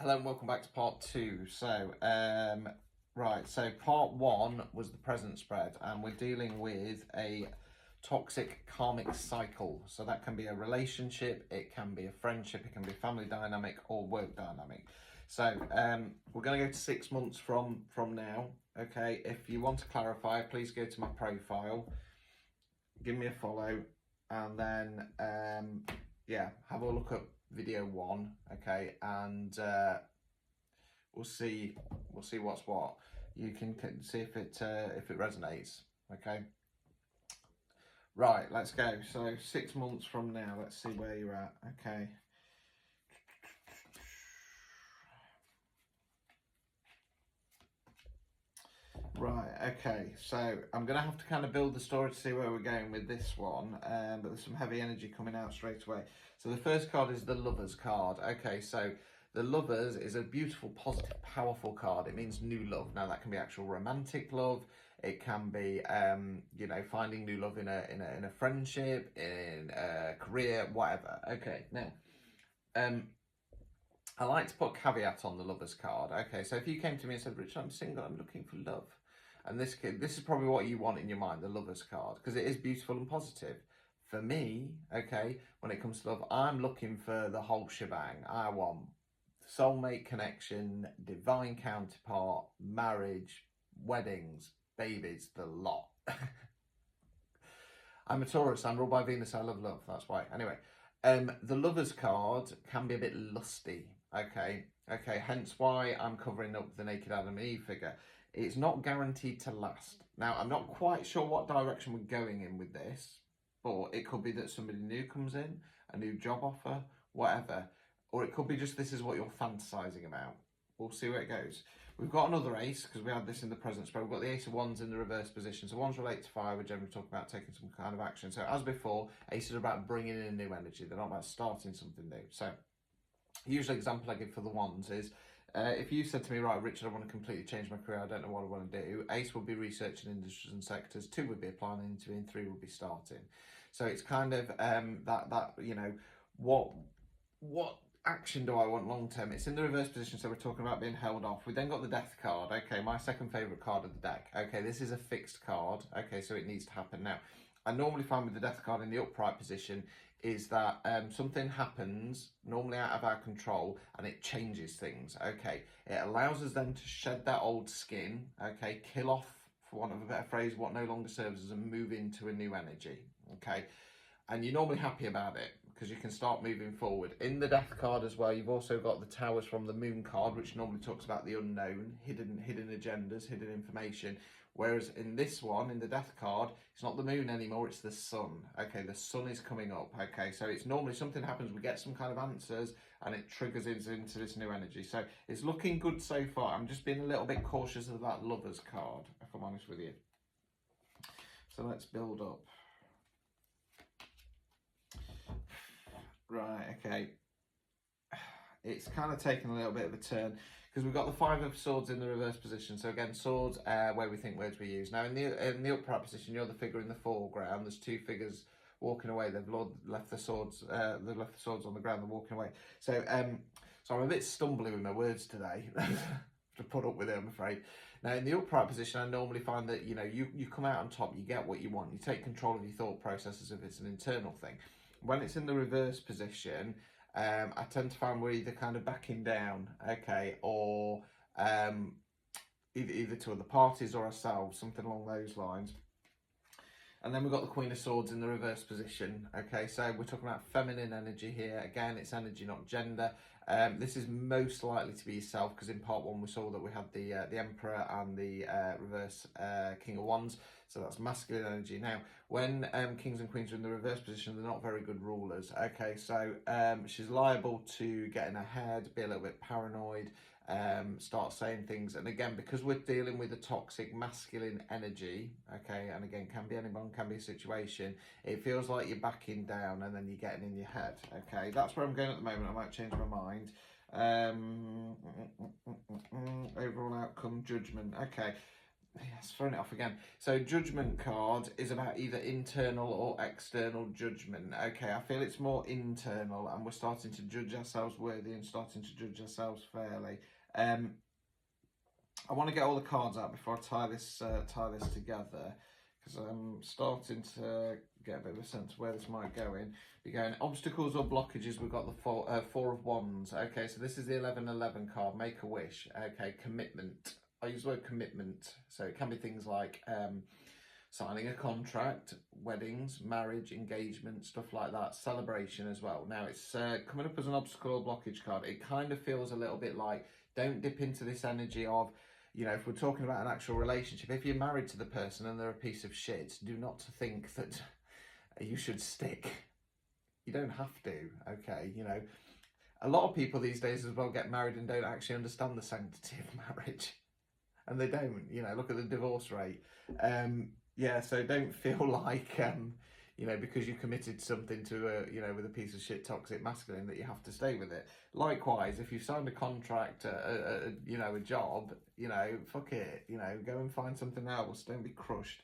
Hello and welcome back to part two. So part one was the present spread, and we're dealing with a toxic karmic cycle. So that can be a relationship, it can be a friendship, it can be a family dynamic or work dynamic. So we're going to go to 6 months from now. Okay, if you want to clarify, please go to my profile, give me a follow, and then have a look at video one. Okay, and we'll see what's what. You can see if it resonates. Okay, right, let's go. So 6 months from now, let's see where you're at. Okay, right, okay, so I'm gonna have to kind of build the story to see where we're going with this one, but there's some heavy energy coming out straight away. So the first card is the Lovers card. Okay, so the Lovers is a beautiful, positive, powerful card. It means new love. Now that can be actual romantic love. It can be, finding new love in a friendship, in a career, whatever. Okay, now, I like to put a caveat on the Lovers card. Okay, so if you came to me and said, Richard, I'm single, I'm looking for love, and this is probably what you want in your mind, the Lovers card, because it is beautiful and positive. For me, okay, when it comes to love, I'm looking for the whole shebang. I want soulmate connection, divine counterpart, marriage, weddings, babies, the lot. I'm a Taurus, I'm ruled by Venus, I love love, that's why. Anyway, the Lovers card can be a bit lusty, okay, hence why I'm covering up the naked Adam and Eve figure. It's not guaranteed to last. Now, I'm not quite sure what direction we're going in with this, but it could be that somebody new comes in, a new job offer, whatever. Or it could be just this is what you're fantasizing about. We'll see where it goes. We've got another ace, because we had this in the present spread. We've got the ace of wands in the reverse position. So wands relate to fire. We're generally talking about taking some kind of action. So as before, aces are about bringing in a new energy. They're not about starting something new. So usual example I give for the wands is, if you said to me, right, Richard, I want to completely change my career, I don't know what I want to do. Ace would be researching industries and sectors. 2 would be applying into, and 3 would be starting. So it's kind of what action do I want long term? It's in the reverse position, so we're talking about being held off. We then got the Death card. Okay, my second favourite card of the deck. Okay, this is a fixed card. Okay, so it needs to happen now. I normally find with the Death card in the upright position is that something happens, normally out of our control, and it changes things. Okay, it allows us then to shed that old skin. Okay, kill off, for want of a better phrase, what no longer serves us, and move into a new energy. Okay, and you're normally happy about it, because you can start moving forward. In the Death card as well, you've also got the Towers from the Moon card, which normally talks about the unknown, hidden agendas, hidden information. Whereas in this one, in the Death card, it's not the moon anymore, it's the sun. Okay, the sun is coming up. Okay, so it's normally something happens, we get some kind of answers, and it triggers into this new energy. So it's looking good so far. I'm just being a little bit cautious of that Lovers card, if I'm honest with you. So let's build up. Right, okay. It's kind of taken a little bit of a turn, because we've got the 5 of Swords in the reverse position. So again, swords, where we think words we use. Now in the upright position, you're the figure in the foreground. There's 2 figures walking away. They've left the swords. They've left the swords on the ground. They're walking away. So so I'm a bit stumbling with my words today. To put up with it, I'm afraid. Now in the upright position, I normally find that you come out on top. You get what you want. You take control of your thought process as if it's an internal thing. When it's in the reverse position, I tend to find we're either kind of backing down, okay, or either to other parties or ourselves, something along those lines. And then we've got the Queen of Swords in the reverse position. Okay, so we're talking about feminine energy here. Again, it's energy, not gender. This is most likely to be yourself, because in part 1 we saw that we had the Emperor and the reverse King of Wands. So that's masculine energy. Now, when kings and queens are in the reverse position, they're not very good rulers. Okay, so she's liable to get in her head, be a little bit paranoid, start saying things. And again, because we're dealing with a toxic masculine energy, okay, and again, can be anyone, can be a situation, it feels like you're backing down and then you're getting in your head. Okay, that's where I'm going at the moment. I might change my mind. Overall outcome, judgment. Okay, Yes, throwing it off again. So judgment card is about either internal or external judgment. Okay, I feel it's more internal, and we're starting to judge ourselves worthy and starting to judge ourselves fairly. I want to get all the cards out before I tie this together, because I'm starting to get a bit of a sense of where this might go in. We're going obstacles or blockages. We've got the four of wands. Okay, so this is the 11-11 card. Make a wish. Okay, commitment. I use the word commitment, so it can be things like signing a contract, weddings, marriage, engagement, stuff like that, celebration as well. Now it's coming up as an obstacle or blockage card. It kind of feels a little bit like, don't dip into this energy of, you know, if we're talking about an actual relationship, if you're married to the person and they're a piece of shit, do not think that you should stick. You don't have to, okay? You know, a lot of people these days as well get married and don't actually understand the sanctity of marriage. And they don't, you know, look at the divorce rate. Yeah, so don't feel like, you know, because you committed something to you know, with a piece of shit toxic masculine that you have to stay with it. Likewise, if you've signed a contract, you know, a job, you know, fuck it, you know, go and find something else. Don't be crushed.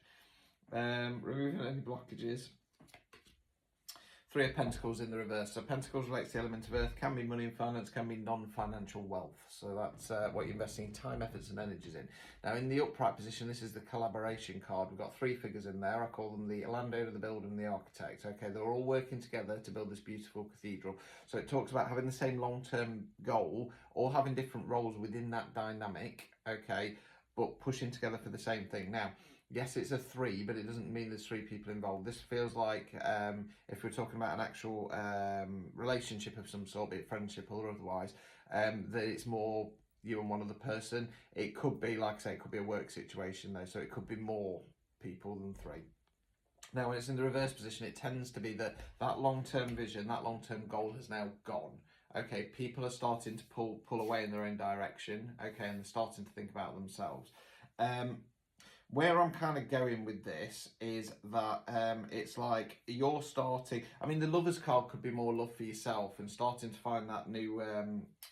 Removing any blockages. Three of Pentacles in the reverse. So Pentacles relates to the element of earth, can be money and finance, can be non-financial wealth. So that's what you're investing time, efforts and energies in. Now in the upright position, this is the collaboration card. We've got three figures in there. I call them the landowner, the builder and the architect. Okay, they're all working together to build this beautiful cathedral. So it talks about having the same long-term goal or having different roles within that dynamic, okay, but pushing together for the same thing. Now, yes, it's a three, but it doesn't mean there's three people involved. This feels like if we're talking about an actual relationship of some sort, be it friendship or otherwise, that it's more you and one other person. It could be, like I say, it could be a work situation though, so it could be more people than three. Now, when it's in the reverse position, it tends to be that long-term vision, that long-term goal has now gone. Okay, people are starting to pull away in their own direction. Okay, and they're starting to think about themselves. Where I'm kind of going with this is that it's like you're starting. I mean, the Lovers card could be more love for yourself and starting to find that new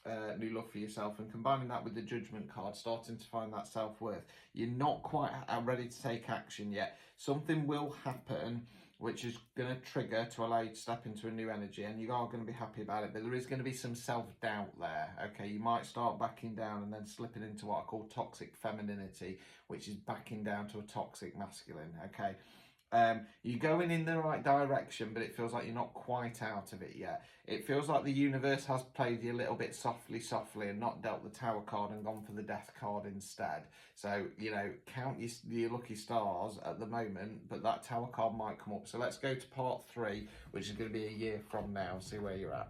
love for yourself, and combining that with the Judgment card, starting to find that self-worth. You're not quite ready to take action yet. Something will happen which is going to trigger to allow you to step into a new energy, and you are going to be happy about it, but there is going to be some self-doubt there. Okay, you might start backing down and then slipping into what I call toxic femininity, which is backing down to a toxic masculine. Okay, you're going in the right direction, but it feels like you're not quite out of it yet. It feels like the universe has played you a little bit softly and not dealt the Tower card and gone for the Death card instead. So, you know, count your lucky stars at the moment, but that Tower card might come up. So let's go to part 3, which is going to be a year from now, see where you're at.